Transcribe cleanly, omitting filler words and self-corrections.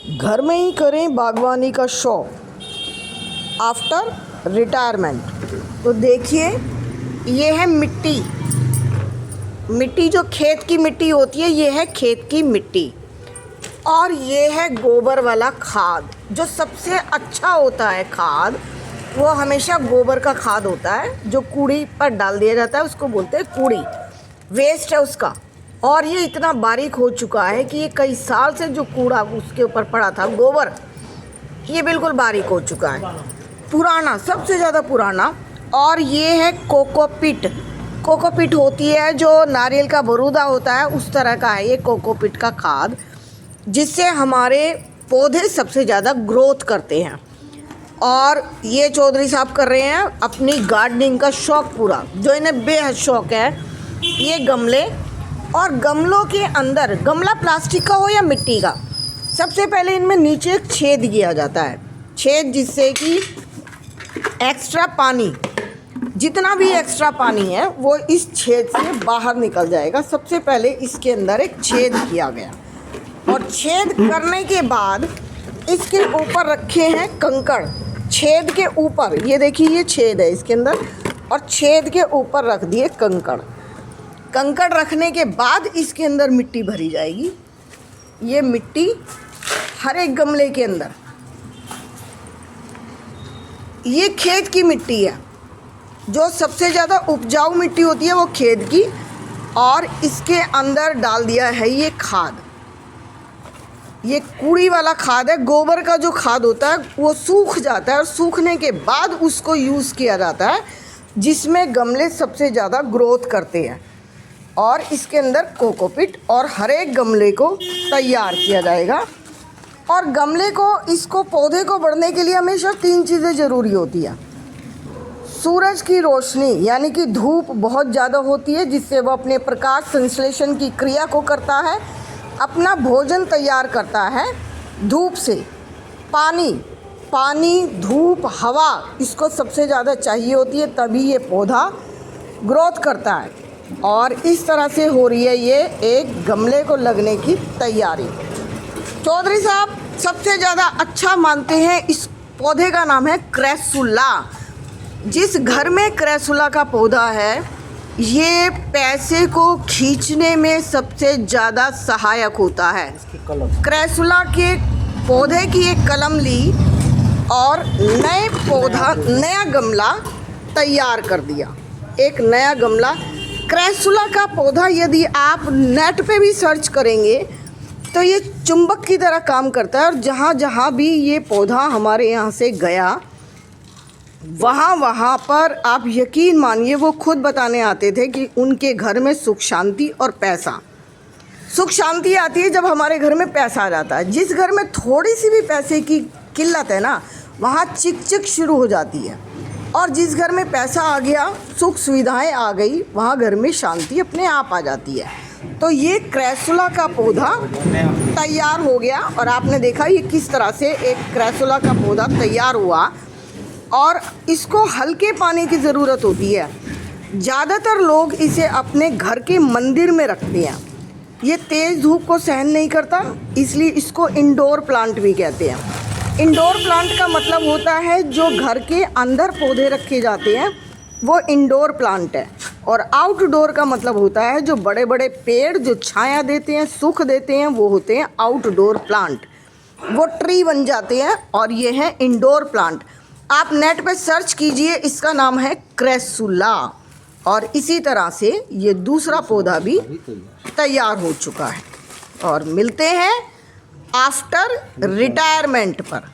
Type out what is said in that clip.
घर में ही करें बागवानी का शौक आफ्टर रिटायरमेंट। तो देखिए, ये है मिट्टी। मिट्टी जो खेत की मिट्टी होती है, ये है खेत की मिट्टी। और ये है गोबर वाला खाद। जो सबसे अच्छा होता है खाद, वो हमेशा गोबर का खाद होता है, जो कूड़ी पर डाल दिया जाता है, उसको बोलते हैं कूड़ी। वेस्ट है उसका। और ये इतना बारीक हो चुका है कि ये कई साल से जो कूड़ा उसके ऊपर पड़ा था, गोबर, ये बिल्कुल बारीक हो चुका है, पुराना, सबसे ज़्यादा पुराना। और ये है कोकोपीट। कोकोपीट होती है जो नारियल का बरूदा होता है, उस तरह का है ये कोकोपीट का खाद, जिससे हमारे पौधे सबसे ज़्यादा ग्रोथ करते हैं। और ये चौधरी साहब कर रहे हैं अपनी गार्डनिंग का शौक़ पूरा, जो इन्हें बेहद शौक़ है। ये गमले, और गमलों के अंदर, गमला प्लास्टिक का हो या मिट्टी का, सबसे पहले इनमें नीचे एक छेद किया जाता है, छेद, जिससे कि एक्स्ट्रा पानी, जितना भी एक्स्ट्रा पानी है वो इस छेद से बाहर निकल जाएगा। सबसे पहले इसके अंदर एक छेद किया गया, और छेद करने के बाद इसके ऊपर रखे हैं कंकड़। छेद के ऊपर, ये देखिए, ये छेद है इसके अंदर, और छेद के ऊपर रख दिए कंकड़। कंकड़ रखने के बाद इसके अंदर मिट्टी भरी जाएगी। ये मिट्टी हर एक गमले के अंदर, ये खेत की मिट्टी है। जो सबसे ज़्यादा उपजाऊ मिट्टी होती है वो खेत की, और इसके अंदर डाल दिया है ये खाद। ये कूड़ी वाला खाद है। गोबर का जो खाद होता है वो सूख जाता है, और सूखने के बाद उसको यूज़ किया जाता है, जिसमें गमले सबसे ज़्यादा ग्रोथ करते हैं। और इसके अंदर कोकोपीट, और हर एक गमले को तैयार किया जाएगा। और गमले को, इसको, पौधे को बढ़ने के लिए हमेशा 3 चीज़ें ज़रूरी होती है। सूरज की रोशनी, यानी कि धूप बहुत ज़्यादा होती है, जिससे वह अपने प्रकाश संश्लेषण की क्रिया को करता है, अपना भोजन तैयार करता है धूप से। पानी, धूप, हवा, इसको सबसे ज़्यादा चाहिए होती है, तभी ये पौधा ग्रोथ करता है। और इस तरह से हो रही है ये एक गमले को लगने की तैयारी। चौधरी साहब सबसे ज़्यादा अच्छा मानते हैं इस पौधे का नाम है क्रेसुला। जिस घर में क्रेसुला का पौधा है, ये पैसे को खींचने में सबसे ज़्यादा सहायक होता है। क्रेसुला के पौधे की एक कलम ली और नया गमला तैयार कर दिया। एक नया गमला, क्रेसुला का पौधा, यदि आप नेट पे भी सर्च करेंगे तो ये चुंबक की तरह काम करता है। और जहाँ जहाँ भी ये पौधा हमारे यहाँ से गया, वहाँ पर आप यकीन मानिए, वो खुद बताने आते थे कि उनके घर में सुख शांति और पैसा, सुख शांति आती है जब हमारे घर में पैसा आ जाता है। जिस घर में थोड़ी सी भी पैसे की किल्लत है ना, वहाँ चिक चिक शुरू हो जाती है। और जिस घर में पैसा आ गया, सुख सुविधाएं आ गई, वहाँ घर में शांति अपने आप आ जाती है। तो ये क्रेसुला का पौधा तैयार हो गया, और आपने देखा ये किस तरह से एक क्रेसुला का पौधा तैयार हुआ। और इसको हल्के पानी की ज़रूरत होती है। ज़्यादातर लोग इसे अपने घर के मंदिर में रखते हैं। ये तेज़ धूप को सहन नहीं करता, इसलिए इसको इंडोर प्लांट भी कहते हैं। इंडोर प्लांट का मतलब होता है जो घर के अंदर पौधे रखे जाते हैं, वो इंडोर प्लांट है। और आउटडोर का मतलब होता है जो बड़े बड़े पेड़ जो छाया देते हैं, सुख देते हैं, वो होते हैं आउटडोर प्लांट। वो ट्री बन जाते हैं, और ये है इंडोर प्लांट। आप नेट पे सर्च कीजिए, इसका नाम है क्रेसुला। और इसी तरह से ये दूसरा पौधा भी तैयार हो चुका है। और मिलते हैं आफ्टर रिटायरमेंट पर।